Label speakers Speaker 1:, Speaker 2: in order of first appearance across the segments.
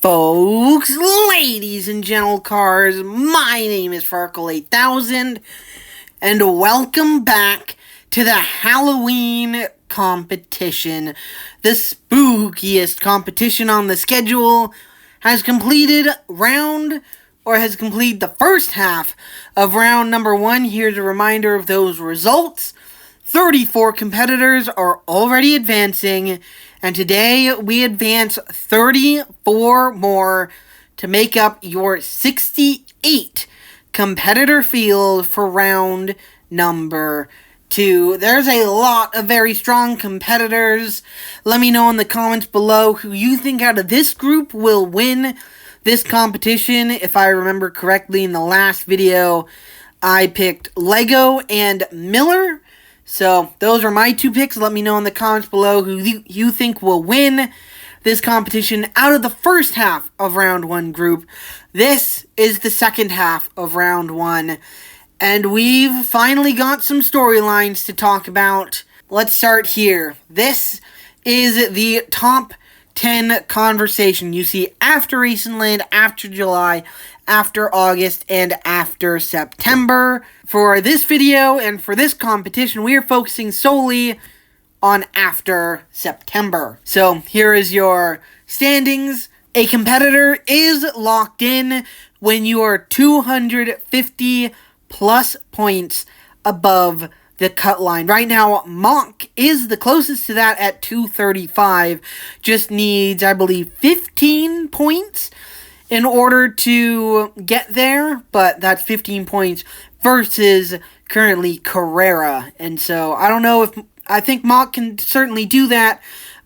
Speaker 1: Folks, ladies and gentle cars, my name is Farkle8000, and welcome back to the Halloween competition. The spookiest competition on the schedule has completed the first half of round number 1. Here's a reminder of those results. 34 competitors are already advancing, and today we advance 34 more to make up your 68 competitor field for round number 2. There's a lot of very strong competitors. Let me know in the comments below who you think out of this group will win this competition. If I remember correctly, in the last video, I picked Lego and Miller. So, those are my 2 picks. Let me know in the comments below who you think will win this competition out of the first half of round 1 group. This is the second half of round 1. And we've finally got some storylines to talk about. Let's start here. This is the top 10 conversation you see after Raceland, after July, after August, and after September. For this video and for this competition, we are focusing solely on after September. So here is your standings. A competitor is locked in when you are 250 plus points above the cut line. Right now, Mock is the closest to that at 235. Just needs, I believe, 15 points in order to get there, but that's 15 points versus currently Carrera. And so, I think Mock can certainly do that,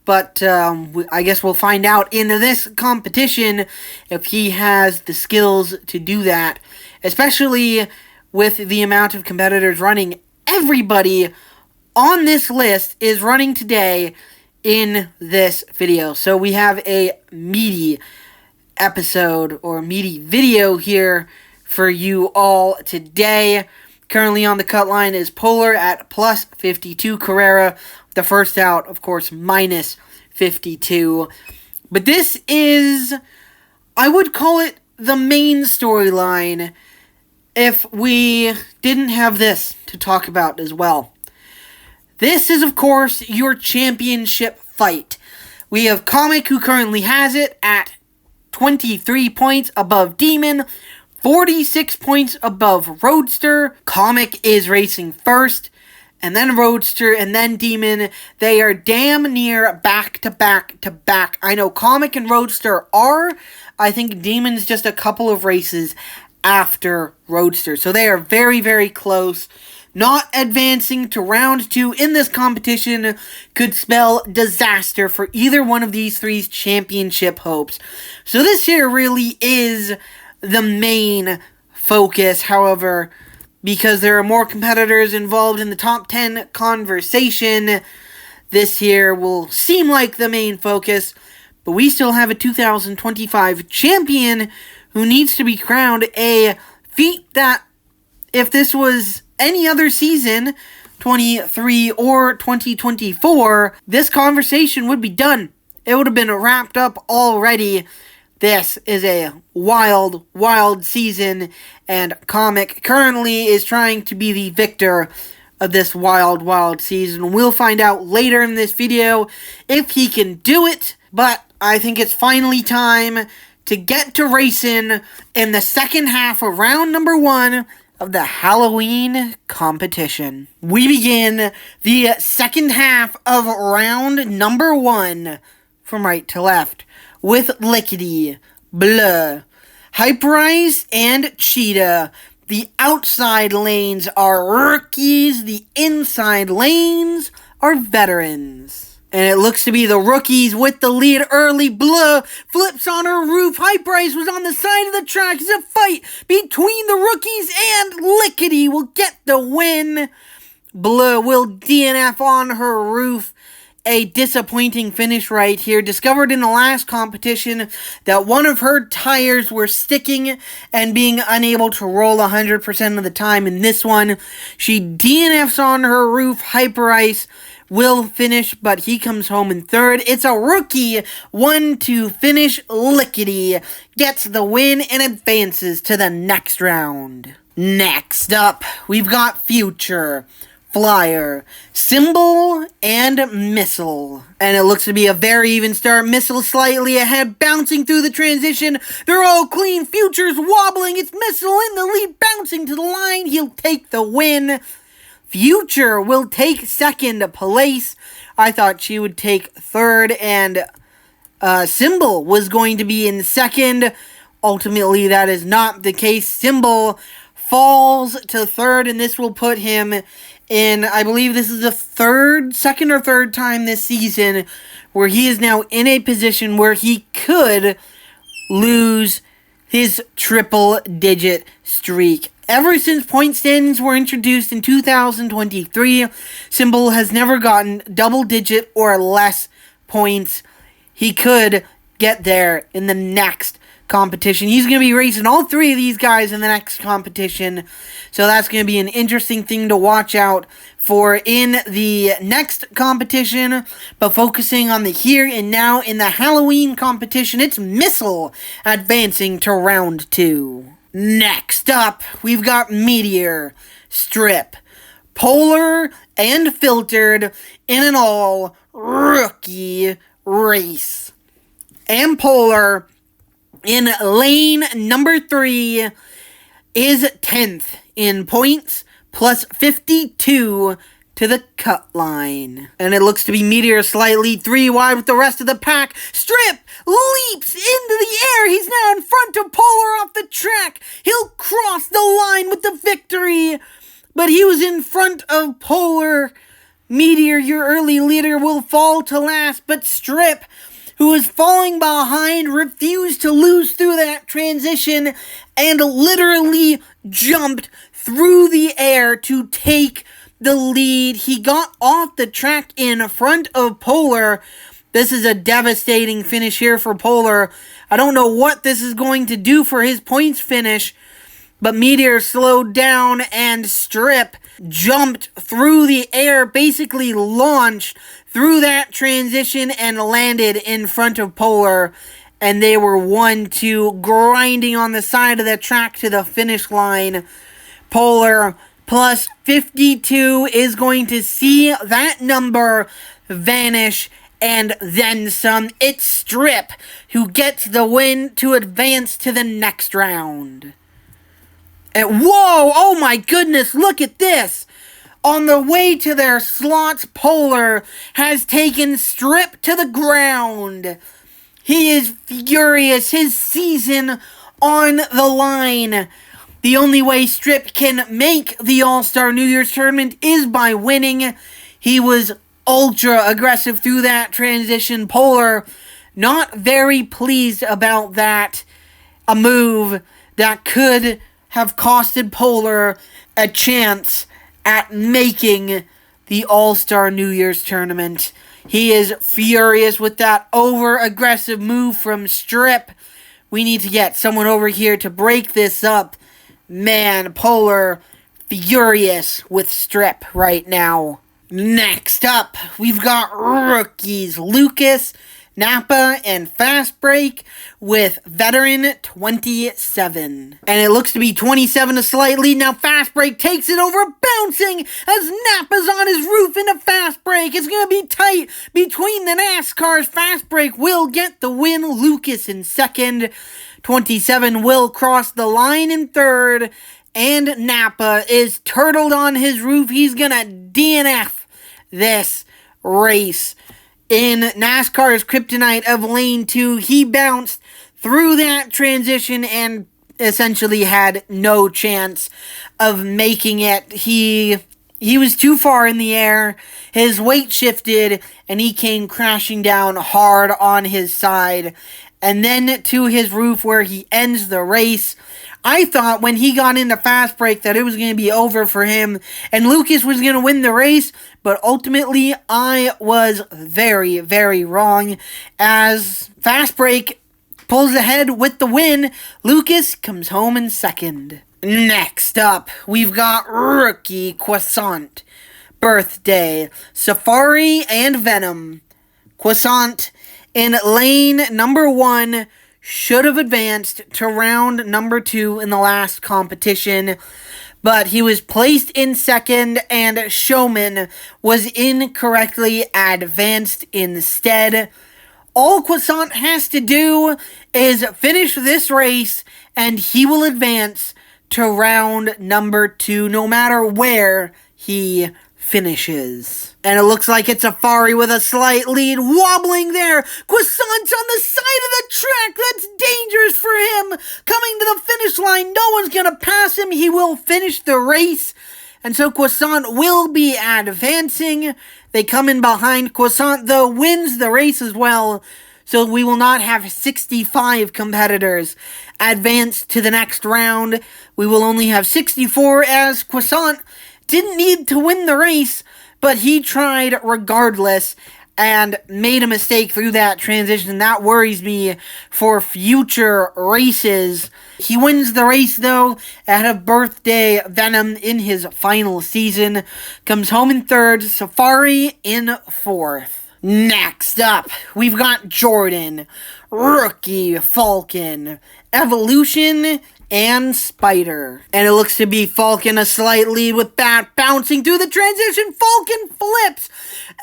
Speaker 1: but I guess we'll find out in this competition if he has the skills to do that, especially with the amount of competitors running. Everybody on this list is running today in this video. So we have a meaty episode or meaty video here for you all today. Currently on the cut line is Polar at plus 52. Carrera, the first out, of course, minus 52. But this is, I would call it the main storyline if we didn't have this to talk about as well. This is, of course, your championship fight. We have Comic, who currently has it at 23 points above Demon, 46 points above Roadster. Comic is racing first, and then Roadster, and then Demon. They are damn near back to back to back. I know Comic and Roadster are. I think Demon's just a couple of races after Roadster. So they are very, very close. Not advancing to round 2 in this competition could spell disaster for either one of these three's championship hopes. So this here really is the main focus. However, because there are more competitors involved in the top 10 conversation, this here will seem like the main focus. But we still have a 2025 champion who needs to be crowned, a feat that, if this was any other season, 23 or 2024, this conversation would be done. It would have been wrapped up already. This is a wild, wild season, and Comic currently is trying to be the victor of this wild, wild season. We'll find out later in this video if he can do it, but I think it's finally time to get to racing in the second half of round number 1 of the Halloween competition. We begin the second half of round number 1 from right to left with Lickety, Bleu, Hyperice, and Cheetah. The outside lanes are rookies, the inside lanes are veterans. And it looks to be the rookies with the lead early. Bleu flips on her roof. Hyperice was on the side of the track. It's a fight between the rookies, and Lickety will get the win. Bleu will DNF on her roof. A disappointing finish right here. Discovered in the last competition that one of her tires were sticking and being unable to roll 100% of the time. In this one, she DNFs on her roof. Hyperice will finish, but he comes home in third. It's a rookie 1-2 finish. Lickety gets the win and advances to the next round. Next up, we've got Future, Flyer, Symbol, and Missile. And it looks to be a very even start. Missile slightly ahead, bouncing through the transition. They're all clean. Future's wobbling. It's Missile in the lead, bouncing to the line. He'll take the win. Future will take second place. I thought she would take third, and Symbol was going to be in second. Ultimately, that is not the case. Symbol falls to third, and this will put him in, I believe this is the second or third time this season where he is now in a position where he could lose his triple-digit streak. Ever since point standings were introduced in 2023, Symbol has never gotten double-digit or less points. He could get there in the next competition. He's going to be racing all three of these guys in the next competition, so that's going to be an interesting thing to watch out for in the next competition. But focusing on the here and now in the Halloween competition, it's Missile advancing to round 2. Next up, we've got Meteor, Strip, Polar, and Filtered in an all-rookie race. And Polar, in lane number 3, is 10th in points, plus 52 to the cut line. And it looks to be Meteor slightly 3 wide with the rest of the pack. Strip leaps into the air. He's now in front of Polar off the track. He'll cross the line with the victory, but he was in front of Polar. Meteor, your early leader, will fall to last, but Strip, who was falling behind, refused to lose through that transition and literally jumped through the air to take the lead. He got off the track in front of Polar. This is a devastating finish here for Polar. I don't know what this is going to do for his points finish, but Meteor slowed down and Strip jumped through the air, basically launched through that transition and landed in front of Polar. And they were 1-2 grinding on the side of the track to the finish line. Polar plus 52 is going to see that number vanish and then some. It's Strip who gets the win to advance to the next round. And whoa, oh my goodness, look at this. On the way to their slots, Polar has taken Strip to the ground. He is furious, his season on the line. The only way Strip can make the All-Star New Year's Tournament is by winning. He was ultra aggressive through that transition. Polar not very pleased about that. A move that could have costed Polar a chance at making the All-Star New Year's Tournament. He is furious with that over-aggressive move from Strip. We need to get someone over here to break this up. Man, Polar furious with Strip right now. Next up, we've got rookies Lucas, Napa, and Fast Break with Veteran 27. And it looks to be 27 to slight lead. Now Fast Break takes it over, bouncing as Napa's on his roof into Fast Break. It's going to be tight between the NASCARs. Fast Break will get the win. Lucas in second. 27 will cross the line in third. And Napa is turtled on his roof. He's going to DNF this race. In NASCAR's kryptonite of lane 2, he bounced through that transition and essentially had no chance of making it. He was too far in the air, his weight shifted, and he came crashing down hard on his side, and then to his roof where he ends the race. I thought when he got into Fast Break that it was going to be over for him and Lucas was going to win the race, but ultimately I was very, very wrong as Fast Break pulls ahead with the win. Lucas comes home in second. Next up, we've got Rookie Croissant, Birthday, Safari, and Venom. Croissant in lane number 1 should have advanced to round number 2 in the last competition, but he was placed in second and Showman was incorrectly advanced instead. All Croissant has to do is finish this race and he will advance to round number 2 no matter where he finishes. And it looks like it's Safari with a slight lead, wobbling there. Croissant's on the side of the track. That's dangerous for him. Coming to the finish line, no one's going to pass him. He will finish the race. And so Croissant will be advancing. They come in behind. Croissant, though, wins the race as well. So we will not have 65 competitors advance to the next round. We will only have 64 as Croissant didn't need to win the race, but he tried regardless and made a mistake through that transition. That worries me for future races. He wins the race, though, at a Birthday Venom in his final season. Comes home in third, Safari in fourth. Next up, we've got Jordan, Rookie Falcon, Evolution, and Spider. And it looks to be Falcon a slight lead with Bat bouncing through the transition. Falcon flips.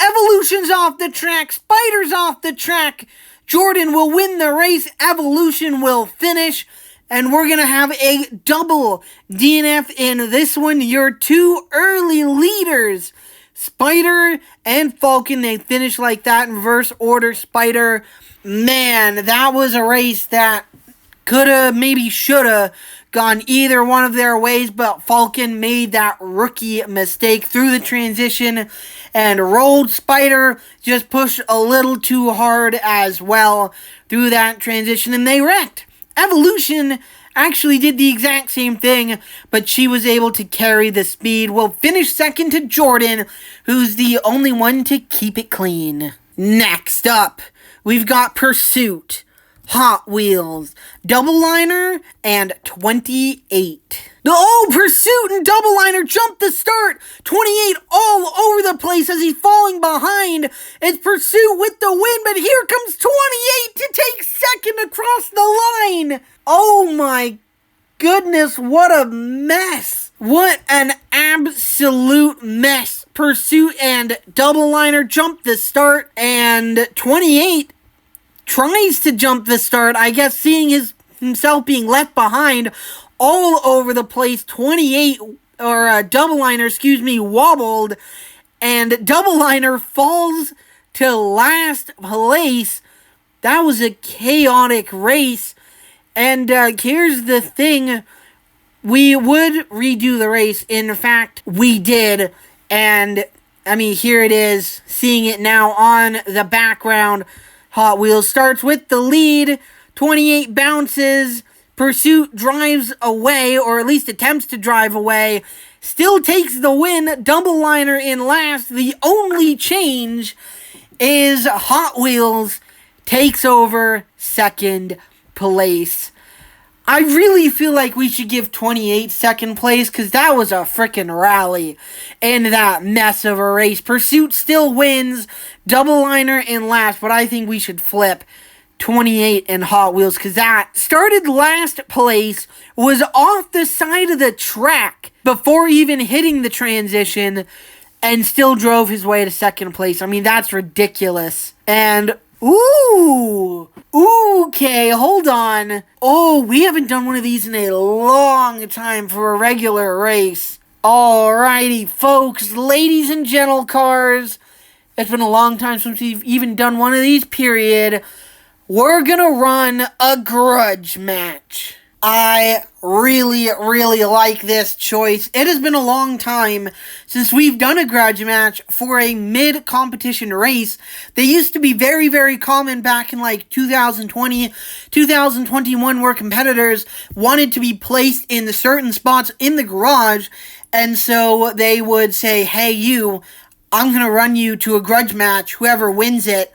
Speaker 1: Evolution's off the track. Spider's off the track. Jordan will win the race. Evolution will finish. And we're going to have a double DNF in this one. Your two early leaders, Spider and Falcon, they finish like that in reverse order. Spider, man, that was a race that coulda, maybe shoulda gone either one of their ways, but Falcon made that rookie mistake through the transition and rolled. Spider just pushed a little too hard as well through that transition, and they wrecked. Evolution actually did the exact same thing, but she was able to carry the speed. We'll finish second to Jordan, who's the only one to keep it clean. Next up, we've got Pursuit, Hot Wheels, Double Liner, and 28. Pursuit and Double Liner jump the start. 28 all over the place as he's falling behind. It's Pursuit with the win, but here comes 28 to take second across the line. Oh my goodness, what a mess. What an absolute mess. Pursuit and Double Liner jump the start, and 28 tries to jump the start, I guess, seeing himself being left behind all over the place. 28, or Double Liner, wobbled, and Double Liner falls to last place. That was a chaotic race, and here's the thing. We would redo the race. In fact, we did, and, I mean, here it is, seeing it now on the background. Hot Wheels starts with the lead. 28 bounces. Pursuit drives away, or at least attempts to drive away. Still takes the win. Double Liner in last. The only change is Hot Wheels takes over second place. I really feel like we should give 28 second place, because that was a freaking rally in that mess of a race. Pursuit still wins. Double Liner in last, but I think we should flip 28 and Hot Wheels, because that started last place, was off the side of the track before even hitting the transition, and still drove his way to second place. I mean, that's ridiculous. And okay, hold on. We haven't done one of these in a long time for a regular race. Alrighty, folks, ladies and gentle cars, it's been a long time since we've even done one of these, period. We're gonna run a grudge match. I really, really like this choice. It has been a long time since we've done a grudge match for a mid-competition race. They used to be very, very common back in like 2020, 2021, where competitors wanted to be placed in the certain spots in the garage, and so they would say, hey, I'm gonna run you to a grudge match. Whoever wins it,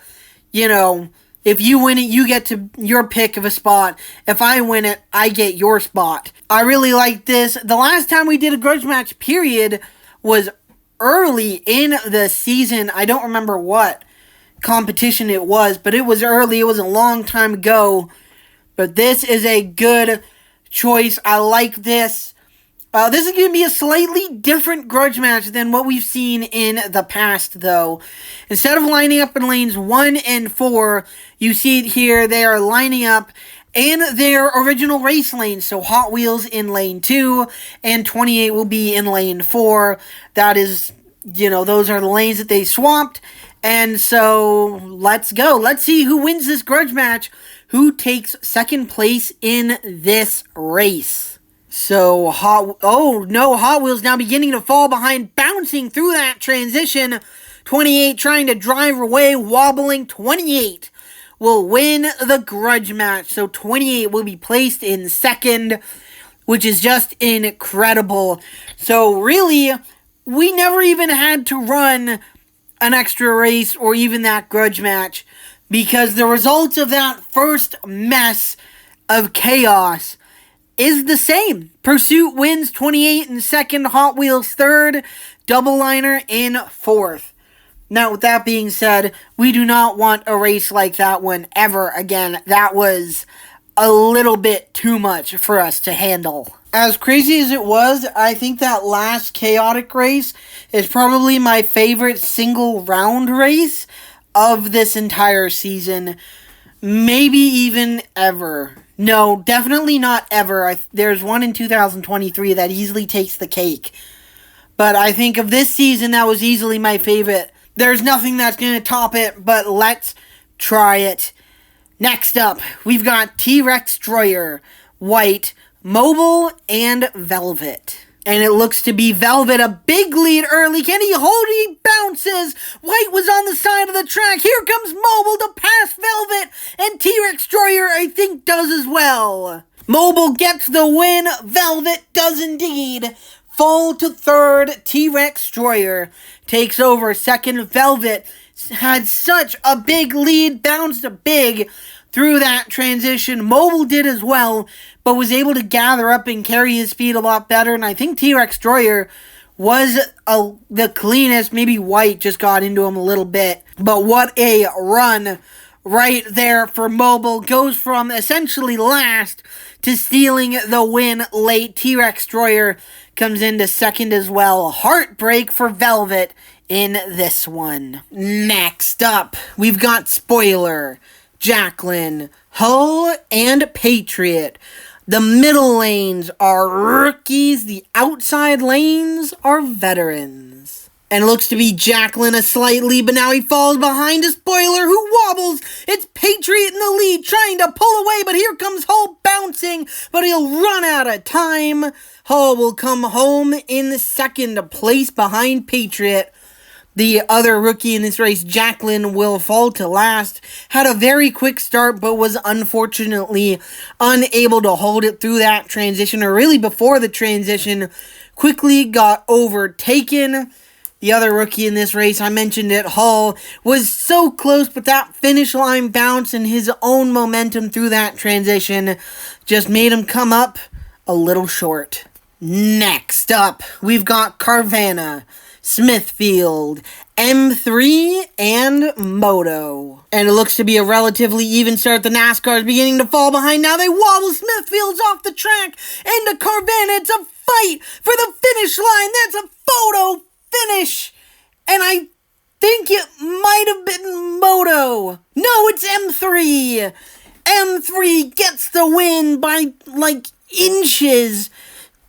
Speaker 1: if you win it, you get to your pick of a spot. If I win it, I get your spot. I really like this. The last time we did a grudge match, period, was early in the season. I don't remember what competition it was, but it was early. It was a long time ago. But this is a good choice. I like this. This is going to be a slightly different grudge match than what we've seen in the past, though. Instead of lining up in lanes 1 and 4, you see it here, they are lining up in their original race lanes. So Hot Wheels in lane 2, and 28 will be in lane 4. That is, those are the lanes that they swapped. And so, let's go. Let's see who wins this grudge match. Who takes second place in this race. So, Hot Wheels now beginning to fall behind, bouncing through that transition. 28 trying to drive away, wobbling. 28 will win the grudge match. So, 28 will be placed in second, which is just incredible. So, really, we never even had to run an extra race or even that grudge match, because the results of that first mess of chaos is the same. Pursuit wins, 28 in second, Hot Wheels third, Double Liner in fourth. Now, with that being said, we do not want a race like that one ever again. That was a little bit too much for us to handle. As crazy as it was, I think that last chaotic race is probably my favorite single round race of this entire season. Maybe even ever. No, definitely not ever. There's one in 2023 that easily takes the cake. But I think of this season, that was easily my favorite. There's nothing that's going to top it, but let's try it. Next up, we've got T-Rex Destroyer, White, Mobile, and Velvet. And it looks to be Velvet, a big lead early. Can he hold? He bounces. White was on the side of the track. Here comes Mobile to pass Velvet. And T-Rex Destroyer, I think, does as well. Mobile gets the win. Velvet does indeed fall to third. T-Rex Destroyer takes over second. Velvet had such a big lead, bounced big through that transition. Mobile did as well, but was able to gather up and carry his speed a lot better. And I think T-Rex Destroyer was the cleanest. Maybe White just got into him a little bit. But what a run right there for Mobile. Goes from essentially last to stealing the win late. T-Rex Destroyer comes into second as well. Heartbreak for Velvet in this one. Next up, we've got Spoiler, Jacqueline, Hull, and Patriot. The middle lanes are rookies. The outside lanes are veterans. And it looks to be Jacqueline a slight lead, but now he falls behind a Spoiler who wobbles. It's Patriot in the lead, trying to pull away, but here comes Hull bouncing, but he'll run out of time. Hull will come home in the second place behind Patriot. The other rookie in this race, Jacqueline, will fall to last. Had a very quick start, but was unfortunately unable to hold it through that transition, or really before the transition. Quickly got overtaken. The other rookie in this race, I mentioned it, Hull, was so close, but that finish line bounce and his own momentum through that transition just made him come up a little short. Next up, we've got Carvana, Smithfield, M3, and Moto. And it looks to be a relatively even start. The NASCAR is beginning to fall behind. Now they wobble. Smithfield's off the track. Into Carvana. It's a fight for the finish line. That's a photo finish. And I think it might have been Moto. No, it's M3. M3 gets the win by like inches.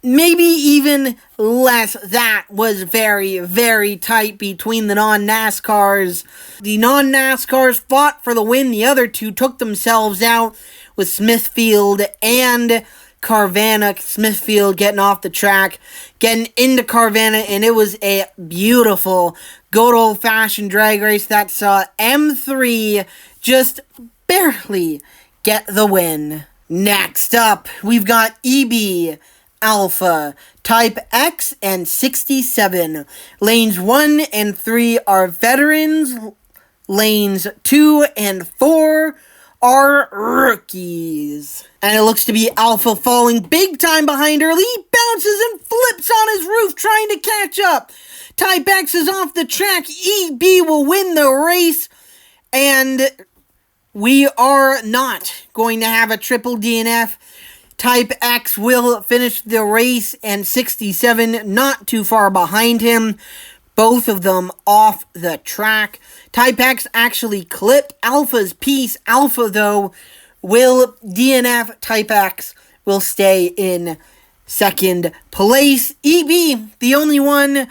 Speaker 1: Maybe even less. That was very, very tight between the non-NASCARs. The non-NASCARs fought for the win. The other two took themselves out with Smithfield and Carvana. Smithfield getting off the track, getting into Carvana, and it was a beautiful, good old-fashioned drag race that saw M3 just barely get the win. Next up, we've got EB, Alpha, Type X, and 67. Lanes 1 and 3 are veterans. Lanes 2 and 4 are rookies. And it looks to be Alpha falling big time behind early. He bounces and flips on his roof trying to catch up. Type X is off the track. EB will win the race. And we are not going to have a triple DNF. Type X will finish the race, and 67 not too far behind him. Both of them off the track. Type X actually clipped Alpha's piece. Alpha, though, will DNF. Type X will stay in second place. EB, the only one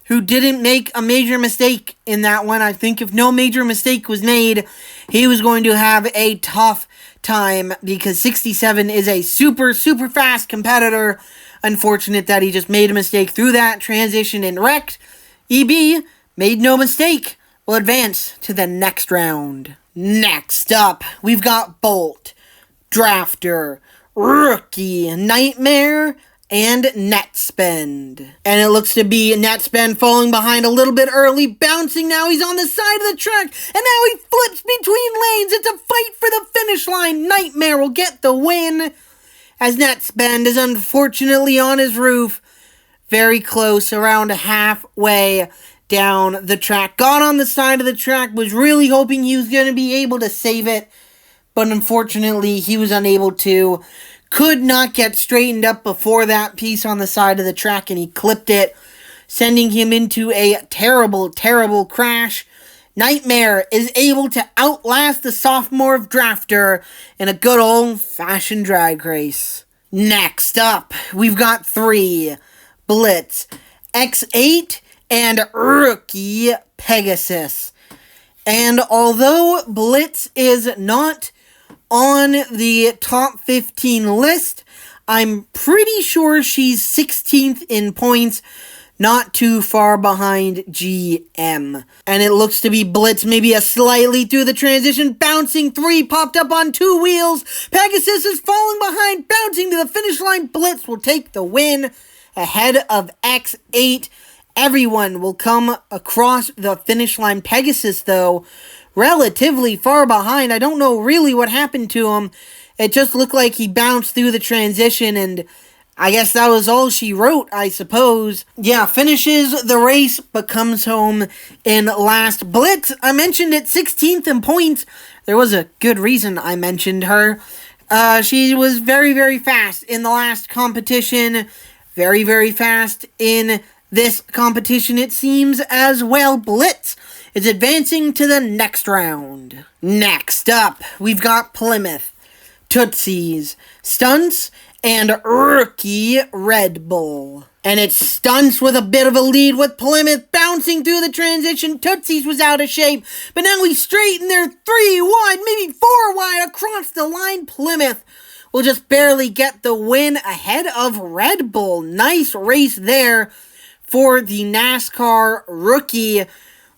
Speaker 1: who didn't make a major mistake in that one. I think if no major mistake was made, he was going to have a tough time because 67 is a super, super fast competitor. Unfortunate that he just made a mistake through that transition and wrecked. EB made no mistake. Will advance to the next round. Next up, we've got Bolt, Drafter, Rookie, Nightmare, and Netspend. And it looks to be Netspend falling behind a little bit early, bouncing now. He's on the side of the track, and now he flips between lanes. It's a fight for the finish line. Nightmare will get the win, as Netspend is unfortunately on his roof, very close, around halfway down the track. Got on the side of the track, was really hoping he was going to be able to save it, but unfortunately he was unable to. Could not get straightened up before that piece on the side of the track, and he clipped it, sending him into a terrible, terrible crash. Nightmare is able to outlast the sophomore of Drafter in a good old-fashioned drag race. Next up, we've got 3, Blitz, X8, and Rookie Pegasus. And although Blitz is not on the top 15 list, I'm pretty sure she's 16th in points, not too far behind GM. And it looks to be Blitz maybe a slightly through the transition, bouncing 3, popped up on 2 wheels. Pegasus is falling behind, bouncing to the finish line. Blitz will take the win ahead of X8. Everyone will come across the finish line. Pegasus, though, relatively far behind. I don't know really what happened to him. It just looked like he bounced through the transition, and I guess that was all she wrote, I suppose. Yeah, finishes the race, but comes home in last. Blitz, I mentioned it, 16th in points. There was a good reason I mentioned her. She was very, very fast in the last competition. Very, very fast in this competition, it seems, as well. Blitz is advancing to the next round. Next up, we've got Plymouth, Tootsies, Stunts, and Rookie Red Bull. And it's Stunts with a bit of a lead with Plymouth bouncing through the transition. Tootsies was out of shape, but now he's straight and they're 3 wide, maybe 4 wide across the line. Plymouth will just barely get the win ahead of Red Bull. Nice race there for the NASCAR rookie.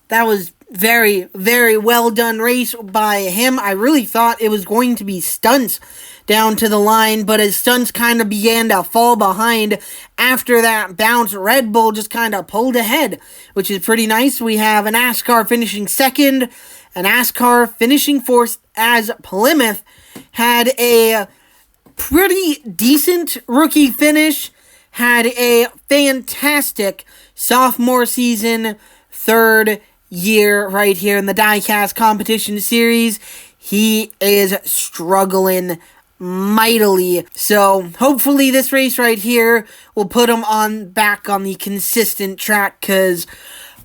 Speaker 1: That was very, very well done race by him. I really thought it was going to be Stunts down to the line, but as Stunts kind of began to fall behind after that bounce, Red Bull just kind of pulled ahead, which is pretty nice. We have a NASCAR finishing second, a NASCAR finishing fourth, as Plymouth had a pretty decent rookie finish, had a fantastic sophomore season, third year right here in the Diecast Competition Series. He is struggling mightily. So hopefully this race right here will put him back on the consistent track, because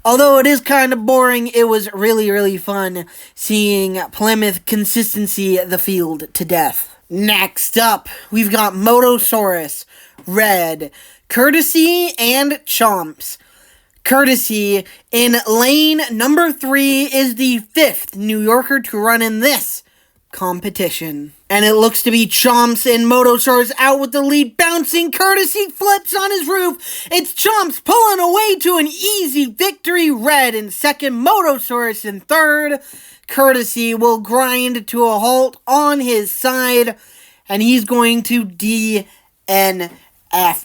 Speaker 1: although it is kind of boring, it was really, really fun seeing Plymouth consistency the field to death. Next up, we've got Motosaurus, Red, Courtesy, and Chomps. Courtesy in lane number 3 is the 5th New Yorker to run in this competition. And it looks to be Chomps and Motosaurus out with the lead, bouncing. Courtesy flips on his roof. It's Chomps pulling away to an easy victory. Red in second, Motosaurus in third. Courtesy will grind to a halt on his side, and he's going to DNF.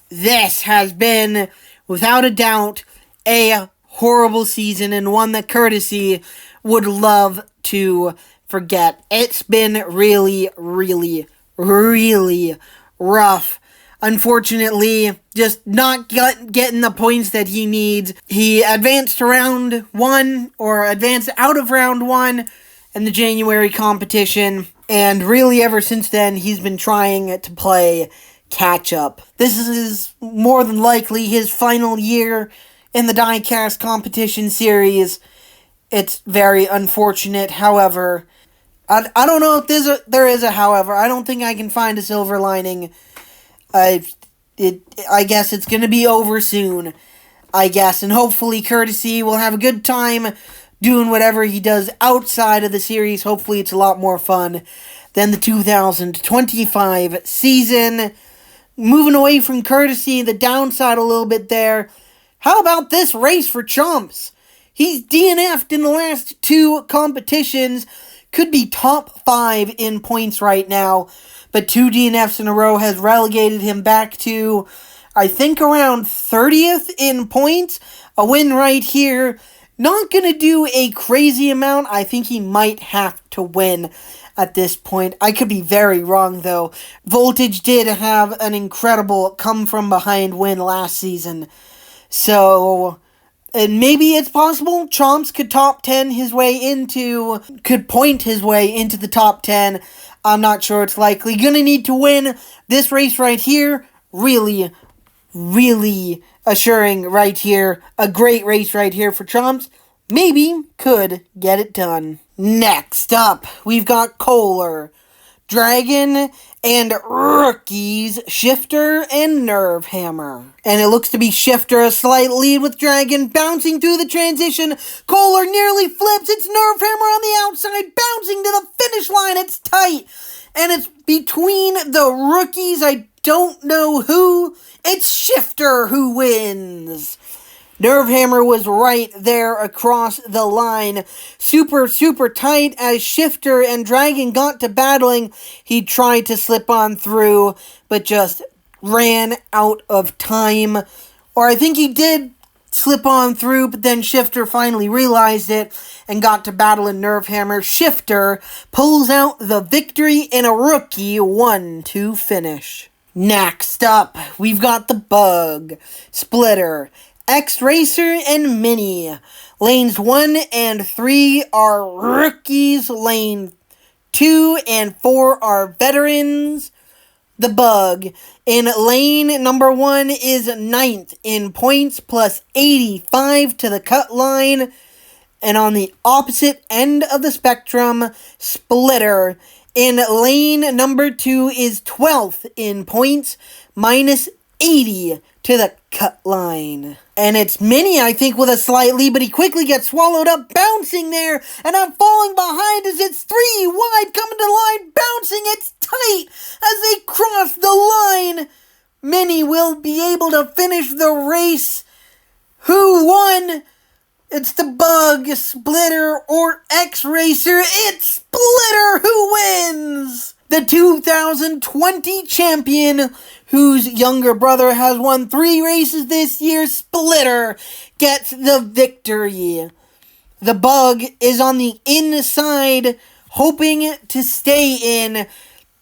Speaker 1: This has been, without a doubt, a horrible season, and one that Courtesy would love to forget. It's been really, really, really rough unfortunately, just not getting the points that he needs. He advanced to round 1, or advanced out of round 1 in the January competition, and really ever since then, he's been trying to play catch-up. This is more than likely his final year in the Diecast competition series. It's very unfortunate, however. I don't know if there is a however. I don't think I can find a silver lining. I guess it's going to be over soon, I guess. And hopefully Courtesy will have a good time doing whatever he does outside of the series. Hopefully it's a lot more fun than the 2025 season. Moving away from Courtesy, the downside a little bit there. How about this race for Chomps? He's DNF'd in the last 2 competitions. Could be top 5 in points right now. But 2 DNFs in a row has relegated him back to, I think, around 30th in points. A win right here. Not going to do a crazy amount. I think he might have to win at this point. I could be very wrong, though. Voltage did have an incredible come-from-behind win last season. So, and maybe it's possible Chomps could could point his way into the top 10. I'm not sure it's likely. Gonna need to win this race right here. Really, really assuring right here. A great race right here for Chomps. Maybe could get it done. Next up, we've got Kohler, Dragon, and rookies Shifter and Nerve Hammer. And it looks to be Shifter a slight lead with Dragon bouncing through the transition. Kohler nearly flips. It's Nerve Hammer on the outside bouncing to the finish line. It's tight. And it's between the rookies. I don't know who. It's Shifter who wins. Nerve Hammer was right there across the line. Super, super tight as Shifter and Dragon got to battling. He tried to slip on through, but just ran out of time. Or I think he did slip on through, but then Shifter finally realized it and got to battle in Nerve Hammer. Shifter pulls out the victory in a rookie 1-2 finish. Next up, we've got the Bug, Splitter, X-Racer, and Mini. Lanes 1 and 3 are rookies. Lane 2 and 4 are veterans. The Bug in lane number 1 is 9th in points plus 85 to the cut line. And on the opposite end of the spectrum, Splitter in lane number 2 is 12th in points minus 80 to the cut line. And it's Mini, I think, with a slight lead, but he quickly gets swallowed up, bouncing there, and I'm falling behind as it's 3 wide, coming to the line, bouncing, it's tight as they cross the line. Mini will be able to finish the race. Who won? It's the Bug, Splitter, or X-Racer. It's Splitter who wins! The 2020 champion, whose younger brother has won 3 races this year, Splitter, gets the victory. The Bug is on the inside, hoping to stay in,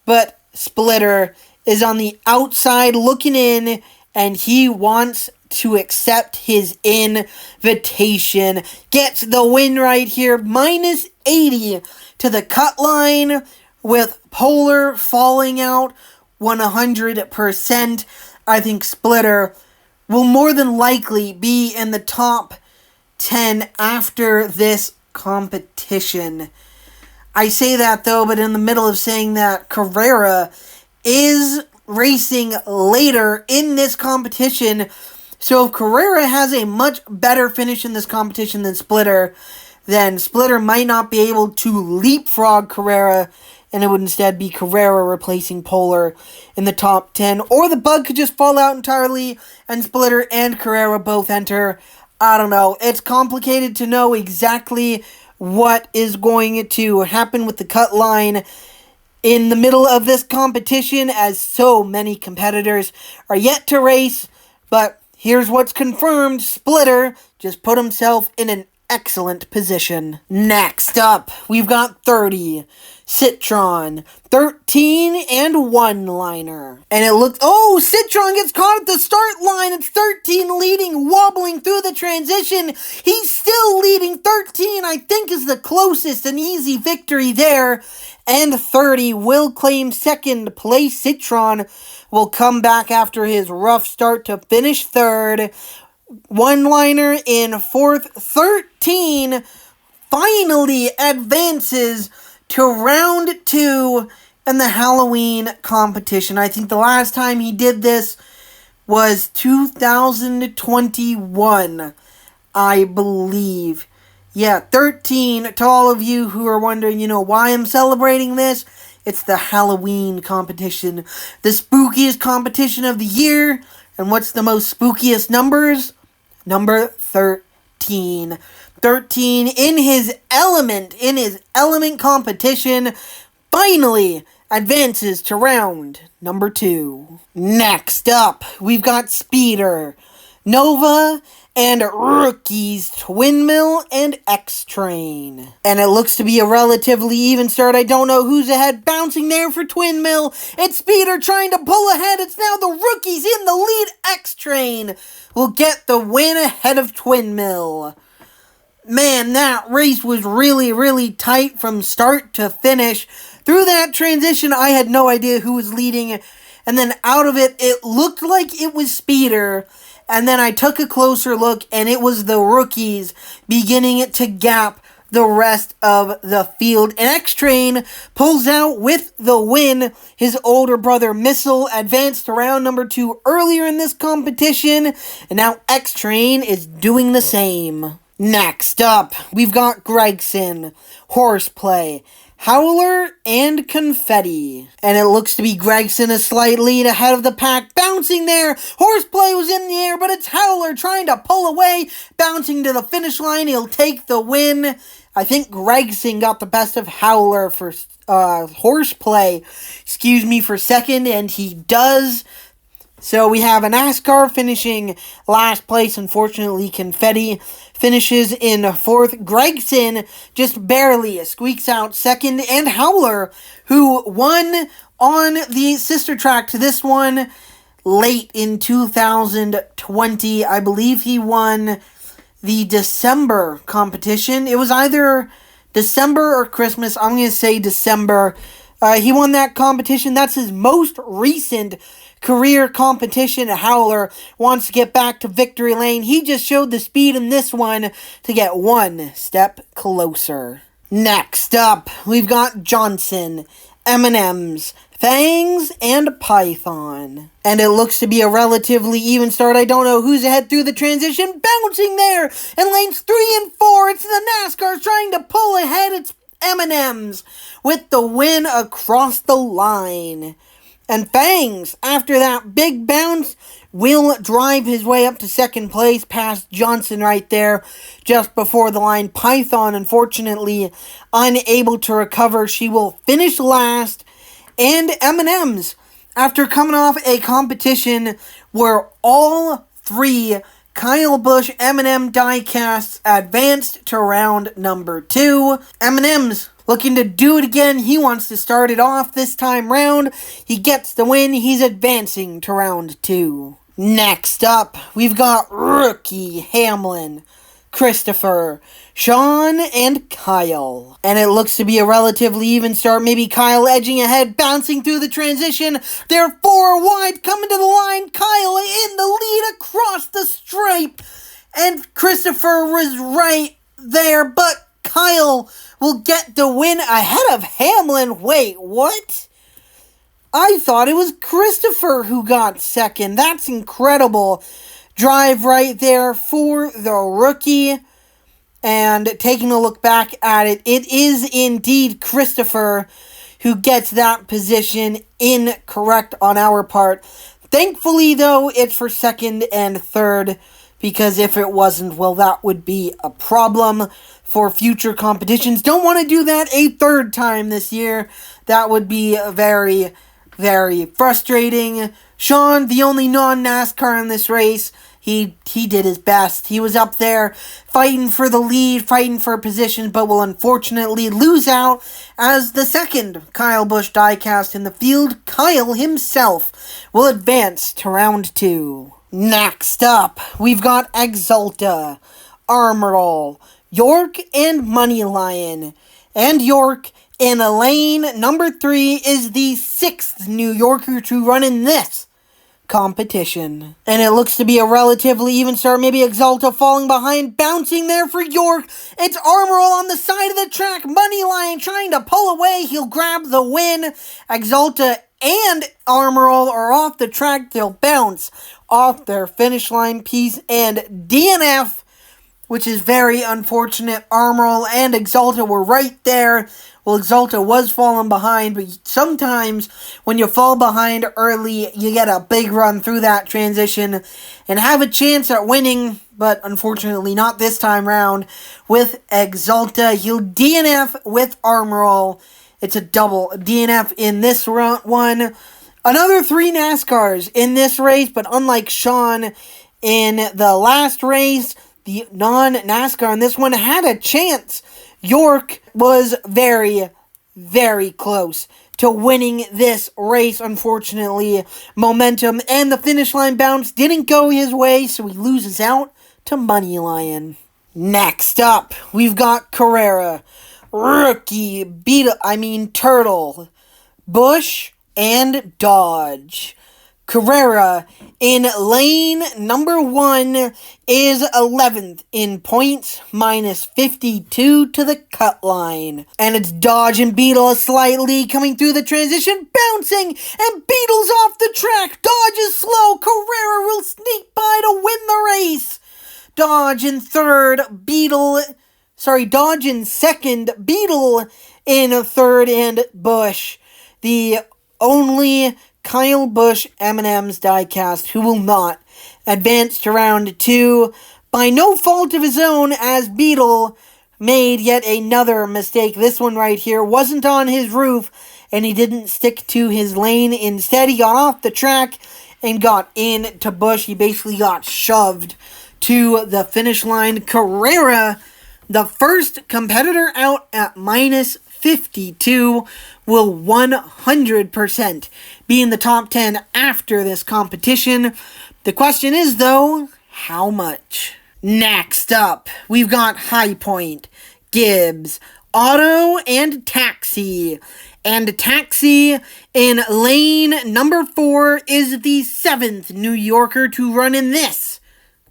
Speaker 1: but Splitter is on the outside looking in, and he wants to accept his invitation. Gets the win right here, minus 80 to the cut line, with Polar falling out 100%. I think Splitter will more than likely be in the top 10 after this competition. I say that though, but in the middle of saying that, Carrera is racing later in this competition. So if Carrera has a much better finish in this competition than Splitter, then Splitter might not be able to leapfrog Carrera, and it would instead be Carrera replacing Polar in the top 10. Or the Bug could just fall out entirely, and Splitter and Carrera both enter. I don't know. It's complicated to know exactly what is going to happen with the cut line in the middle of this competition, as so many competitors are yet to race. But here's what's confirmed. Splitter just put himself in an excellent position. Next up, we've got 30. Citron, 13 and one-liner. And it looks, Citron gets caught at the start line. It's 13 leading, wobbling through the transition. He's still leading. 13, I think, is the closest, an easy victory there. And 30 will claim second place. Citron will come back after his rough start to finish third. One-liner in fourth. 13 finally advances to round 2 in the Halloween competition. I think the last time he did this was 2021, I believe. Yeah, 13, to all of you who are wondering, why I'm celebrating this, it's the Halloween competition. The spookiest competition of the year. And what's the most spookiest numbers? Number 13. 13 in his element competition, finally advances to round number 2. Next up, we've got Speeder, Nova, and Rookies, Twin Mill, and X-Train. And it looks to be a relatively even start. I don't know who's ahead. Bouncing there for Twin Mill. It's Speeder trying to pull ahead. It's now the Rookies in the lead. X-Train will get the win ahead of Twin Mill. Man, that race was really, really tight from start to finish. Through that transition, I had no idea who was leading. And then out of it, it looked like it was Speeder. And then I took a closer look, and it was the Rookies beginning to gap the rest of the field. And X-Train pulls out with the win. His older brother Missile advanced to round number 2 earlier in this competition. And now X-Train is doing the same. Next up, we've got Gregson, Horseplay, Howler, and Confetti. And it looks to be Gregson a slight lead ahead of the pack. Bouncing there. Horseplay was in the air, but it's Howler trying to pull away. Bouncing to the finish line. He'll take the win. I think Gregson got the best of Howler for Horseplay. For second, and he does. So we have a NASCAR finishing last place. Unfortunately, Confetti finishes in fourth. Gregson just barely squeaks out second. And Howler, who won on the sister track to this one late in 2020. I believe he won the December competition. It was either December or Christmas. I'm going to say December. He won that competition. That's his most recent career competition. Howler wants to get back to victory lane. He just showed the speed in this one to get one step closer. Next up, we've got Johnson, M&M's, Fangs, and Python. And it looks to be a relatively even start. I don't know who's ahead through the transition. Bouncing there in lanes 3 and 4. It's the NASCAR trying to pull ahead. It's M&M's with the win across the line. And Fangs, after that big bounce, will drive his way up to second place past Johnson right there just before the line. Python, unfortunately, unable to recover. She will finish last. And M&M's, after coming off a competition where all 3 Kyle Busch M&M diecasts advanced to round number 2. M&M's looking to do it again. He wants to start it off this time round. He gets the win. He's advancing to round 2. Next up, we've got Rookie Hamlin, Christopher, Sean, and Kyle. And it looks to be a relatively even start. Maybe Kyle edging ahead, bouncing through the transition. They're 4 wide, coming to the line. Kyle in the lead across the stripe. And Christopher was right there, but Kyle will get the win ahead of Hamlin. Wait, what? I thought it was Christopher who got second. That's incredible. Drive right there for the rookie. And taking a look back at it, it is indeed Christopher who gets that position. Incorrect on our part. Thankfully, though, it's for second and third, because if it wasn't, well, that would be a problem for future competitions. Don't want to do that a third time this year. That would be very, very frustrating. Sean, the only non-NASCAR in this race, He did his best. He was up there fighting for the lead, fighting for position, but will unfortunately lose out as the second Kyle Busch diecast in the field. Kyle himself will advance to round 2. Next up, we've got Exalta, Armor All, York, and Money Lion. And York in lane number 3 is the 6th New Yorker to run in this competition. And it looks to be a relatively even start. Maybe Exalta falling behind, bouncing there for York. It's Armor All on the side of the track. Money Lion trying to pull away. He'll grab the win. Exalta and Armor All are off the track. They'll bounce off their finish line piece. And DNF, which is very unfortunate. Armor All and Exalta were right there. Well, Exalta was falling behind, but sometimes when you fall behind early, you get a big run through that transition and have a chance at winning, but unfortunately not this time round with Exalta. He'll DNF with Armor All. It's a double DNF in this one. Another 3 NASCARs in this race, but unlike Sean in the last race, the non-NASCAR in this one had a chance. York was very, very close to winning this race. Unfortunately, momentum and the finish line bounce didn't go his way, so he loses out to Money Lion. Next up, we've got Carrera, Rookie, Turtle, Busch, and Dodge. Carrera in lane number 1 is 11th in points, minus 52 to the cut line. And it's Dodge and Beetle slightly coming through the transition, bouncing, and Beetle's off the track. Dodge is slow. Carrera will sneak by to win the race. Dodge in second, Beetle in third, and Busch, the only Kyle Busch M&M's diecast who will not advance to round 2 by no fault of his own, as Beetle made yet another mistake. This one right here wasn't on his roof, and he didn't stick to his lane. Instead, he got off the track and got into Busch. He basically got shoved to the finish line. Carrera, the first competitor out at minus 52, will 100% be in the top 10 after this competition. The question is, though, how much? Next up, we've got High Point, Gibbs, Auto, and Taxi. And Taxi in lane number 4 is the 7th New Yorker to run in this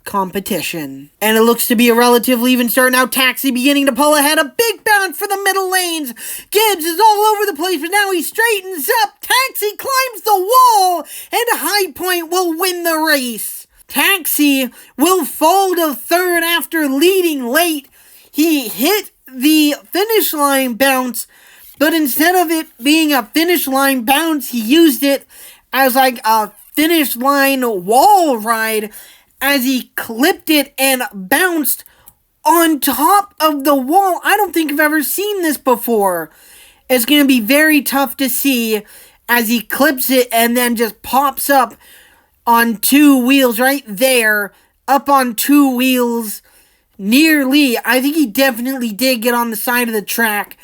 Speaker 1: competition. And it looks to be a relatively even start now. Taxi beginning to pull ahead. A big bounce for the middle lanes. Gibbs is all over the place, but now he straightens up. Taxi climbs the wall, and High Point will win the race. Taxi will fall to third after leading late. He hit the finish line bounce, but instead of it being a finish line bounce, he used it as like a finish line wall ride, as he clipped it and bounced on top of the wall. I don't think I've ever seen this before. It's going to be very tough to see as he clips it and then just pops up on 2 wheels right there, up on 2 wheels, nearly. I think he definitely did get on the side of the track,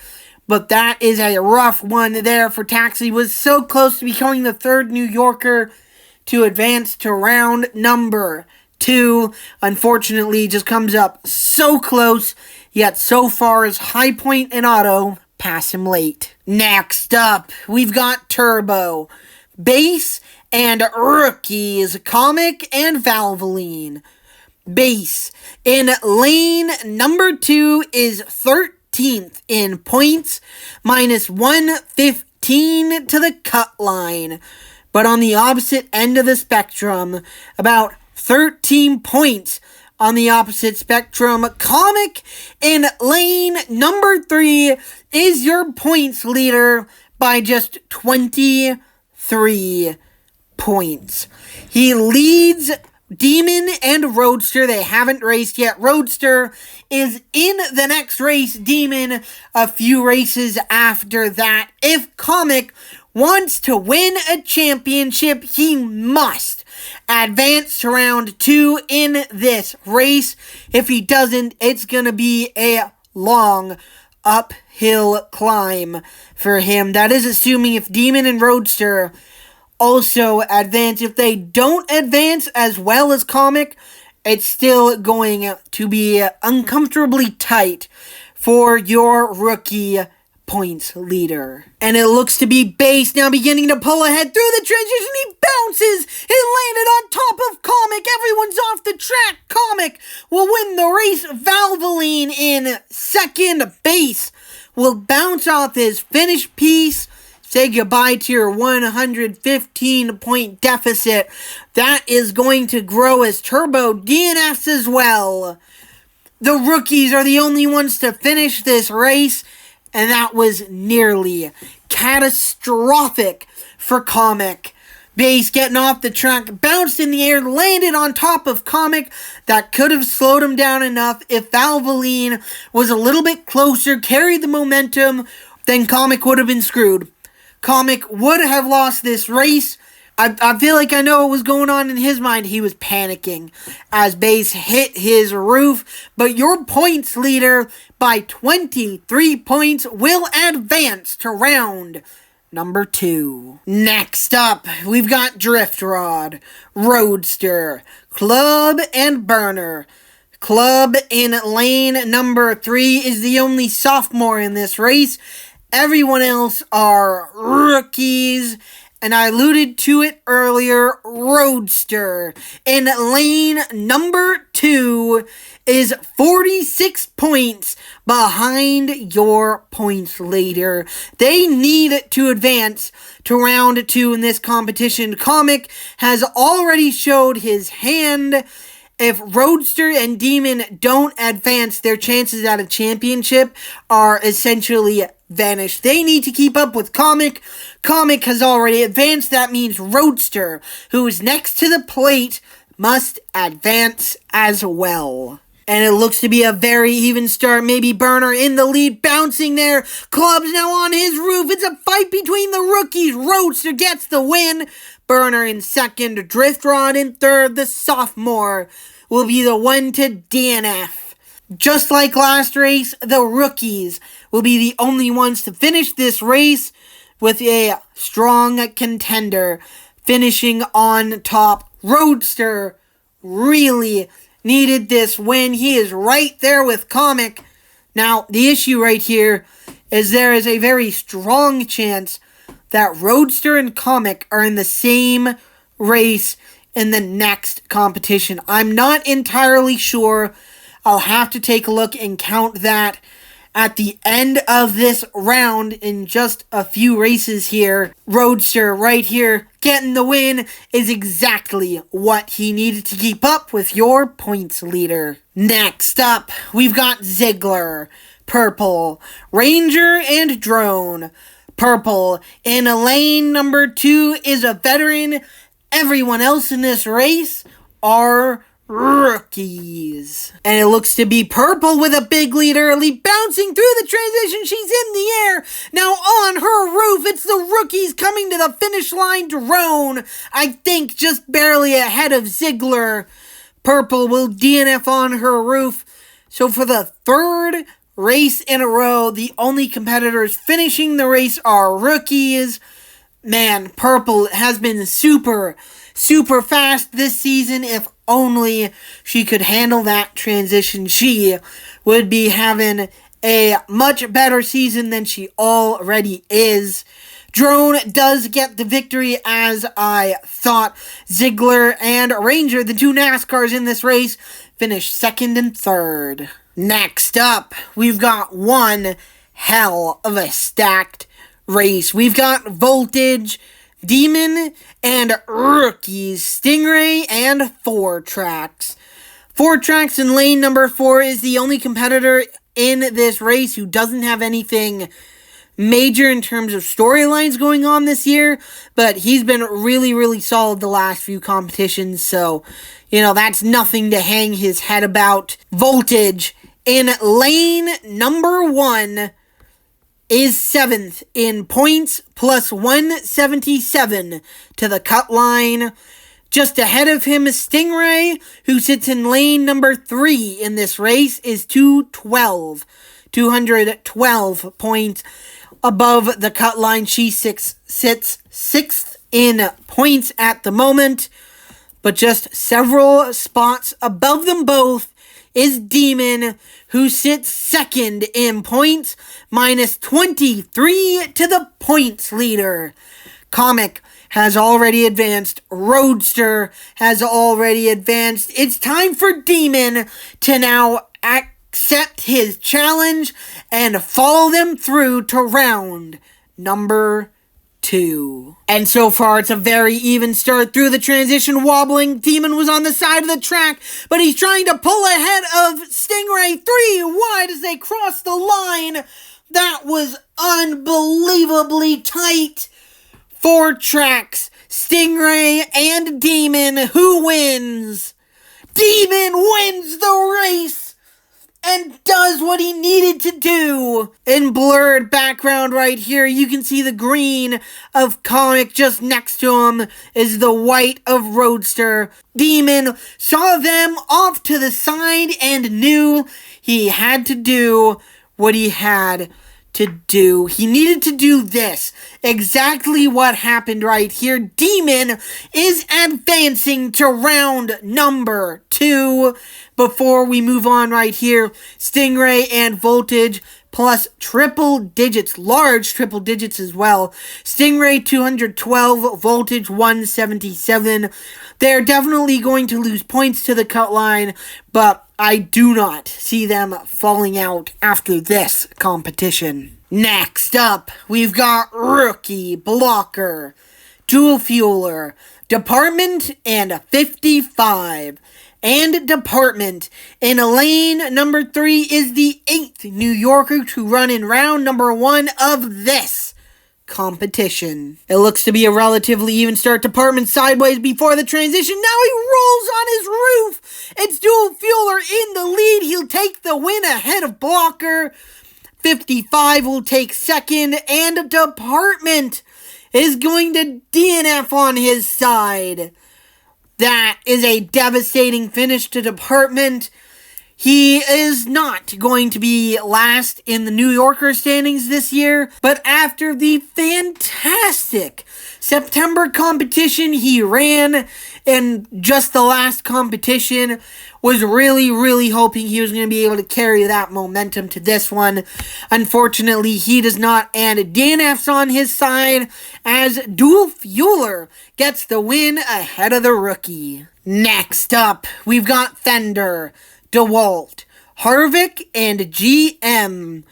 Speaker 1: but that is a rough one there for Taxi. He was so close to becoming the 3rd New Yorker to advance to round number 2. Unfortunately, just comes up so close, yet so far as High Point and Auto pass him late. Next up, we've got Turbo, Base, and Rookies, Comic, and Valvoline. Base in lane number 2 is 13th in points, minus 115 to the cut line. But on the opposite end of the spectrum, about 13 points on the opposite spectrum, Comic in lane number 3 is your points leader by just 23 points. He leads Demon and Roadster. They haven't raced yet. Roadster is in the next race. Demon a few races after that. If Comic wants to win a championship, he must advance to round 2 in this race. If he doesn't, it's going to be a long uphill climb for him. That is assuming if Demon and Roadster also advance. If they don't advance as well as Comic, it's still going to be uncomfortably tight for your rookie points leader. And it looks to be Base now beginning to pull ahead through the transition. He bounces. It landed on top of Comic. Everyone's off the track. Comic will win the race. Valvoline in second. Base will bounce off his finish piece. Say goodbye to your 115-point deficit. That is going to grow as Turbo DNFs as well. The rookies are the only ones to finish this race, and that was nearly catastrophic for Comic. Base getting off the track, bounced in the air, landed on top of Comic. That could have slowed him down enough if Valvoline was a little bit closer, carried the momentum, then Comic would have been screwed. Comic would have lost this race. I feel like I know what was going on in his mind. He was panicking as Base hit his roof. But your points leader by 23 points will advance to round number 2. Next up, we've got Drift Rod, Roadster, Club, and Burner. Club in lane number 3 is the only sophomore in this race. Everyone else are rookies, and I alluded to it earlier, Roadster in lane number 2 is 46 points behind your points leader. They need to advance to round 2 in this competition. Comic has already showed his hand. If Roadster and Demon don't advance, their chances at a championship are essentially vanished. They need to keep up with Comic. Comic has already advanced. That means Roadster, who is next to the plate, must advance as well. And it looks to be a very even start. Maybe Burner in the lead, bouncing there. Club's now on his roof. It's a fight between the rookies. Roadster gets the win. Burner in second. Drift Rod in third. The sophomore will be the one to DNF. Just like last race, the rookies will be the only ones to finish this race with a strong contender finishing on top. Roadster really needed this win. He is right there with Comic. Now, the issue right here is there is a very strong chance that Roadster and Comic are in the same race in the next competition. I'm not entirely sure. I'll have to take a look and count that at the end of this round in just a few races here. Roadster right here getting the win is exactly what he needed to keep up with your points leader. Next up, we've got Ziggler, Purple, Ranger, and Drone. Purple in lane number 2 is a veteran. Everyone else in this race are rookies. And it looks to be Purple with a big lead early, bouncing through the transition. She's in the air. Now on her roof, it's the rookies coming to the finish line. Drone, I think, just barely ahead of Ziggler. Purple will DNF on her roof. So for the third race in a row, the only competitors finishing the race are rookies. Man, Purple has been super fast this season. If only she could handle that transition, she would be having a much better season than she already is. Drone does get the victory as I thought. Ziggler and Ranger, the two NASCARs in this race, finished second and third. Next up, we've got one hell of a stacked race. We've got Voltage, Demon, and rookies, Stingray, and 4 Tracks. 4 Tracks in lane number 4 is the only competitor in this race who doesn't have anything major in terms of storylines going on this year, but he's been really solid the last few competitions, so, that's nothing to hang his head about. Voltage in lane number 1 is 7th in points, plus 177 to the cut line. Just ahead of him is Stingray, who sits in lane number 3 in this race, is 212 points above the cut line. She sits 6th in points at the moment, but just several spots above them both is Demon, who sits 2nd in points, minus 23 to the points leader. Comic has already advanced. Roadster has already advanced. It's time for Demon to now accept his challenge and follow them through to round number 2. And so far, it's a very even start through the transition. Wobbling, Demon was on the side of the track, but he's trying to pull ahead of Stingray 3 wide as they cross the line. That was unbelievably tight. 4 tracks, Stingray and Demon. Who wins? Demon wins the race and does what he needed to do. In blurred background right here, you can see the green of Comic. Just next to him is the white of Roadster. Demon saw them off to the side and knew he had to do what he had to do. He needed to do this. Exactly what happened right here. Demon is advancing to round number 2. Before we move on right here, Stingray and Voltage plus triple digits, large triple digits as well. Stingray 212, Voltage 177. They're definitely going to lose points to the cut line, but I do not see them falling out after this competition. Next up, we've got Rookie, Blocker, Dual Fueler, Department, and 55. And Department. In lane number 3 is the 8th New Yorker to run in round number 1 of this competition. It looks to be a relatively even start. Department sideways before the transition. Now he rolls on his roof. It's Dual Fueler in the lead. He'll take the win ahead of Blocker. 55 will take 2nd, and Department is going to DNF on his side. That is a devastating finish to Department. He is not going to be last in the New Yorker standings this year, but after the fantastic September competition he ran in just the last competition, was really hoping he was going to be able to carry that momentum to this one. Unfortunately, he does not, and DNF's on his side as Dual Fueler gets the win ahead of the rookie. Next up, we've got Fender, DeWalt, Harvick, and GM.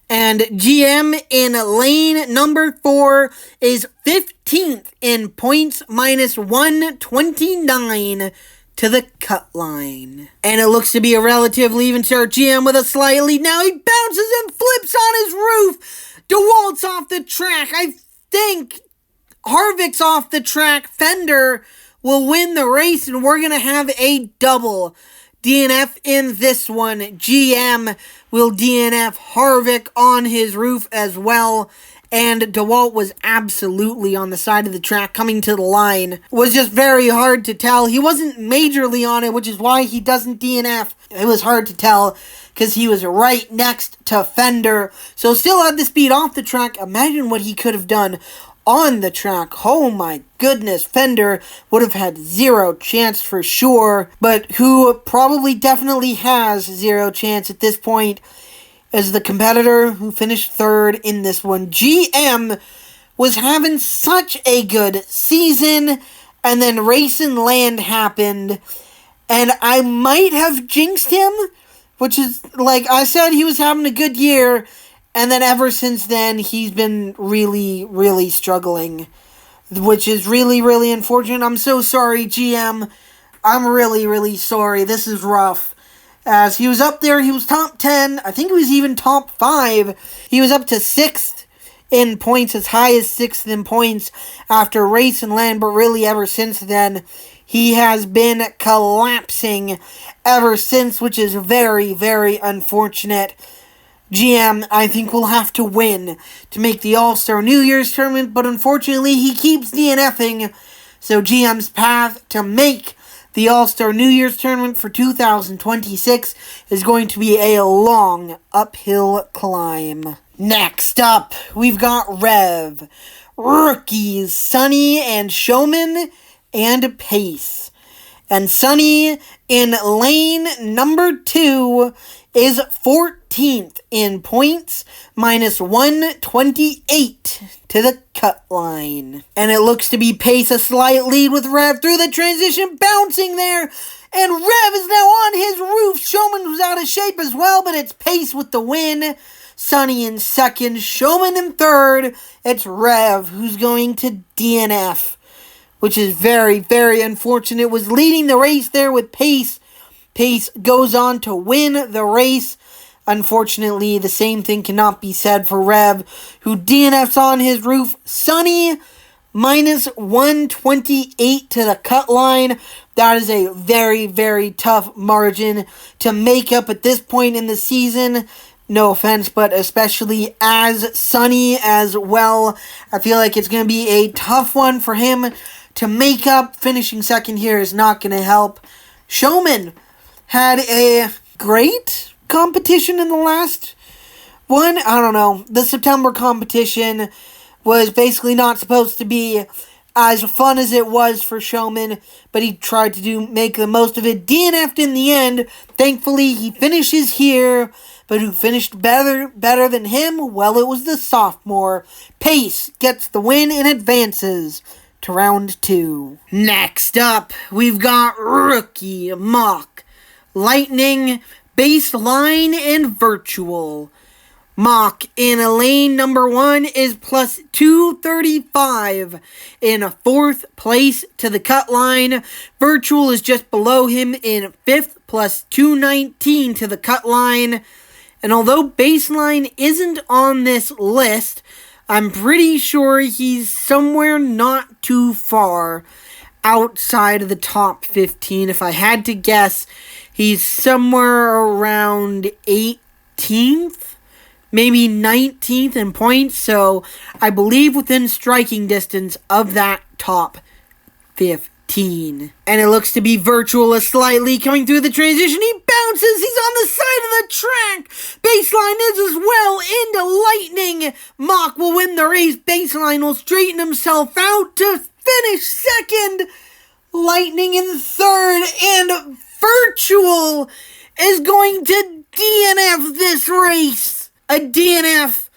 Speaker 1: And GM in lane number 4 is 15th in points, minus 129 to the cut line. And it looks to be a relatively even start. GM with a slight lead. Now he bounces and flips on his roof. DeWalt's off the track. I think Harvick's off the track. Fender will win the race, and we're going to have a double DNF in this one. GM will DNF Harvick on his roof as well. And DeWalt was absolutely on the side of the track coming to the line. It was just very hard to tell. He wasn't majorly on it, which is why he doesn't DNF. It was hard to tell because he was right next to Fender. So still had the speed off the track. Imagine what he could have done on the track. Oh my goodness, Fender would have had zero chance for sure. But who probably definitely has zero chance at this point as the competitor who finished 3rd in this one. GM was having such a good season, and then Race and Land happened, and I might have jinxed him, which is, like I said, he was having a good year, and then ever since then, he's been really struggling, which is really unfortunate. I'm so sorry, GM. I'm really sorry. This is rough. As he was up there, he was top 10. I think he was even top 5. He was up to 6th in points, as high as 6th in points after Race and Land. But really, ever since then, he has been collapsing ever since, which is very unfortunate. GM, I think, will have to win to make the All-Star New Year's tournament. But unfortunately, he keeps DNFing. So GM's path to make the All-Star New Year's Tournament for 2026 is going to be a long uphill climb. Next up, we've got Rev, rookies Sunny and Showman, and Pace. And Sunny in lane number 2 is 14th in points, minus 128 to the cut line. And it looks to be Pace a slight lead with Rev through the transition, bouncing there. And Rev is now on his roof. Showman was out of shape as well, but it's Pace with the win. Sunny in second, Showman in third. It's Rev who's going to DNF, which is very, very unfortunate. Was leading the race there with Pace. Pace goes on to win the race. Unfortunately, the same thing cannot be said for Rev, who DNFs on his roof. Sunny, minus 128 to the cut line. That is a very, very tough margin to make up at this point in the season. No offense, but especially as Sunny as well. I feel like it's going to be a tough one for him to make up. Finishing second here is not going to help. Showman had a great competition in the last one. I don't know. The September competition was basically not supposed to be as fun as it was for Showman, but he tried to make the most of it. DNF'd in the end. Thankfully, he finishes here, but who finished better than him? Well, it was the sophomore. Pace gets the win and advances to round 2. Next up, we've got rookie Mock, Lightning, Baseline, and Virtual. Mock in lane number 1 is plus 235 in 4th place to the cut line. Virtual is just below him in 5th, plus 219 to the cut line. And although Baseline isn't on this list, I'm pretty sure he's somewhere not too far outside of the top 15. If I had to guess, he's somewhere around 18th. Maybe 19th in points, so I believe within striking distance of that top 15. And it looks to be Virtual slightly coming through the transition. He bounces, he's on the side of the track. Baseline is as well into Lightning. Mock will win the race. Baseline will straighten himself out to finish second. Lightning in third, and Virtual is going to DNF this race. A DNF,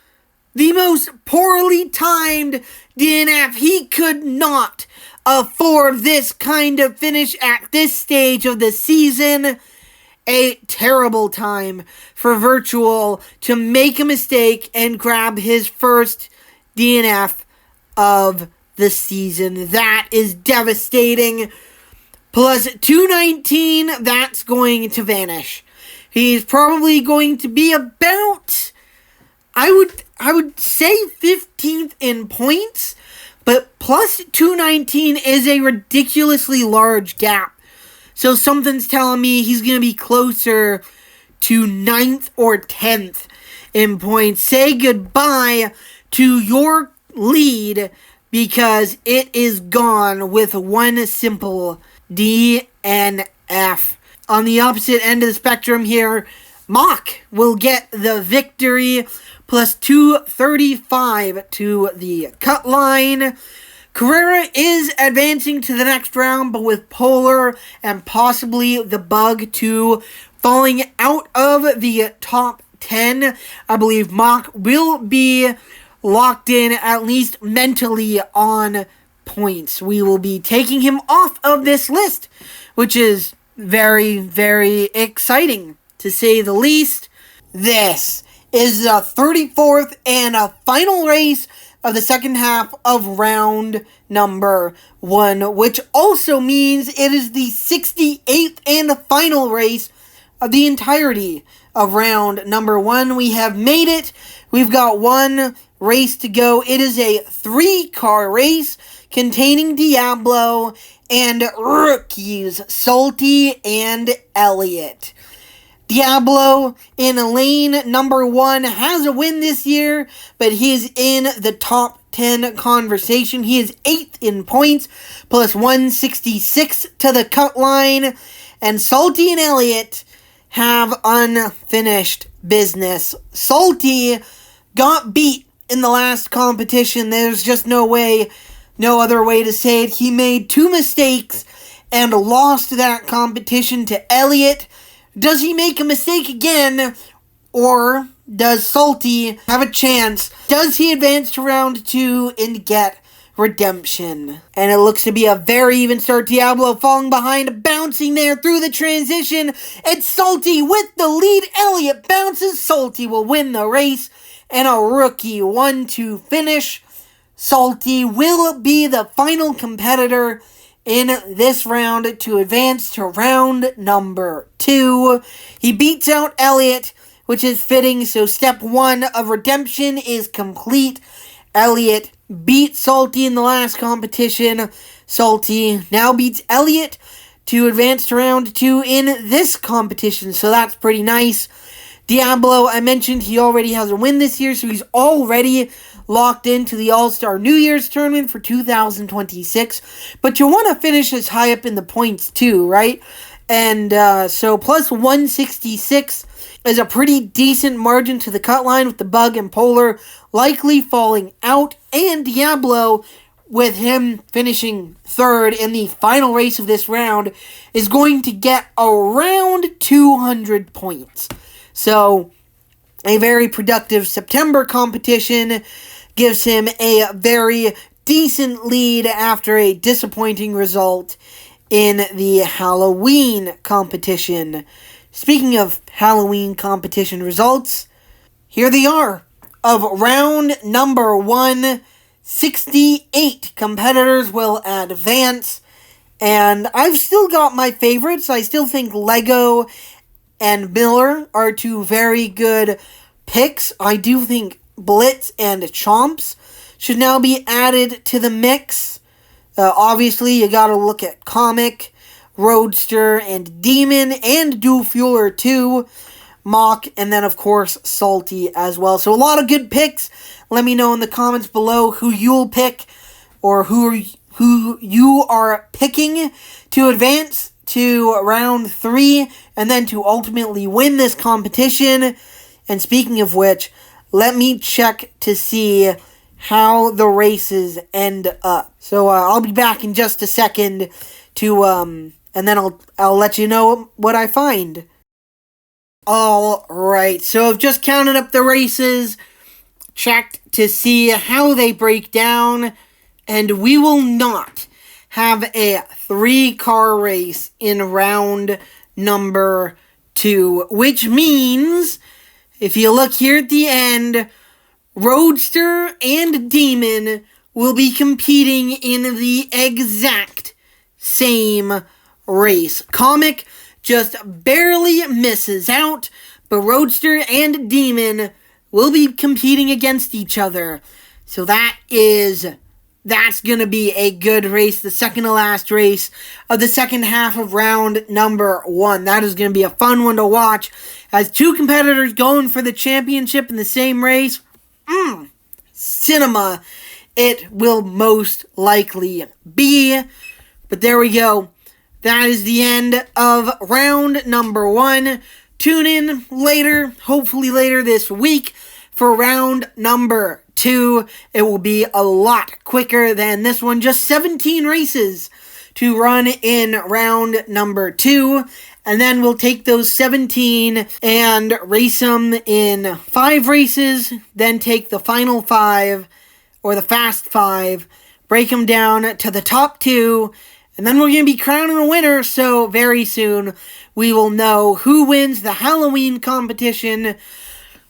Speaker 1: the most poorly timed DNF. He could not afford this kind of finish at this stage of the season. A terrible time for Virtual to make a mistake and grab his first DNF of the season. That is devastating. Plus 219, that's going to vanish. He's probably going to be about, I would say 15th in points, but plus 219 is a ridiculously large gap. So something's telling me he's going to be closer to 9th or 10th in points. Say goodbye to your lead because it is gone with one simple DNF. On the opposite end of the spectrum here, Mock will get the victory, plus 235 to the cut line. Carrera is advancing to the next round, but with Polar and possibly the Bug too falling out of the top 10, I believe Mock will be locked in, at least mentally, on points. We will be taking him off of this list, which is very, very exciting, to say the least. This is the 34th and final race of the second half of round number 1, which also means it is the 68th and final race of the entirety of round number 1. We have made it. We've got one race to go. It is a 3-car race containing Diablo and rookies Salty and Elliott. Diablo in lane number 1 has a win this year, but he's in the top 10 conversation. He is 8th in points, plus 166 to the cut line. And Salty and Elliott have unfinished business. Salty got beat in the last competition. There's just no other way to say it. He made 2 mistakes and lost that competition to Elliott. Does he make a mistake again? Or does Salty have a chance? Does he advance to round 2 and get redemption? And it looks to be a very even start. Diablo falling behind, bouncing there through the transition. It's Salty with the lead. Elliott bounces. Salty will win the race. And a rookie 1-2 finish. Salty will be the final competitor in this round to advance to round number 2. He beats out Elliott, which is fitting, so step 1 of redemption is complete. Elliott beat Salty in the last competition. Salty now beats Elliott to advance to round 2 in this competition, so that's pretty nice. Diablo, I mentioned he already has a win this year, so he's already locked into the All-Star New Year's tournament for 2026. But you want to finish as high up in the points too, right? And so plus 166 is a pretty decent margin to the cut line, with the Bug and Polar likely falling out. And Diablo, with him finishing 3rd in the final race of this round, is going to get around 200 points. So a very productive September competition gives him a very decent lead after a disappointing result in the Halloween competition. Speaking of Halloween competition results, here they are. Of round number 1, 68 competitors will advance. And I've still got my favorites. I still think Lego and Miller are 2 very good picks. I do think Blitz and Chomps should now be added to the mix. Obviously, you gotta look at Comic, Roadster, and Demon, and Dual Fueler too. Mock, and then of course Salty as well. So a lot of good picks. Let me know in the comments below who you'll pick, or who you are picking to advance to round 3, and then to ultimately win this competition. And speaking of which, let me check to see how the races end up. So I'll be back in just a second to and then I'll let you know what I find. Alright, so I've just counted up the races, checked to see how they break down, and we will not have a 3-car race in round number 2, which means, if you look here at the end, Roadster and Demon will be competing in the exact same race. Comic just barely misses out, but Roadster and Demon will be competing against each other. So that's going to be a good race, the second to last race of the second half of round number 1. That is going to be a fun one to watch, as 2 competitors going for the championship in the same race. Cinema it will most likely be. But there we go. That is the end of round number 1. Tune in later, hopefully later this week, for round number 2. It will be a lot quicker than this one. Just 17 races to run in round number 2. And then we'll take those 17 and race them in 5 races. Then take the final 5, or the fast 5, break them down to the top 2. And then we're going to be crowning a winner. So very soon we will know who wins the Halloween competition.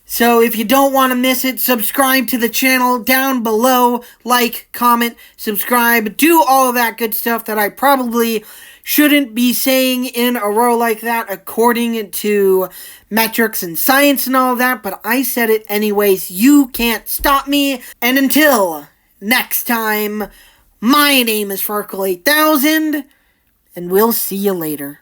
Speaker 1: So if you don't want to miss it, subscribe to the channel down below. Like, comment, subscribe. Do all of that good stuff that I probably shouldn't be saying in a row like that according to metrics and science and all that. But I said it anyways. You can't stop me. And until next time, my name is Farkle8000. And we'll see you later.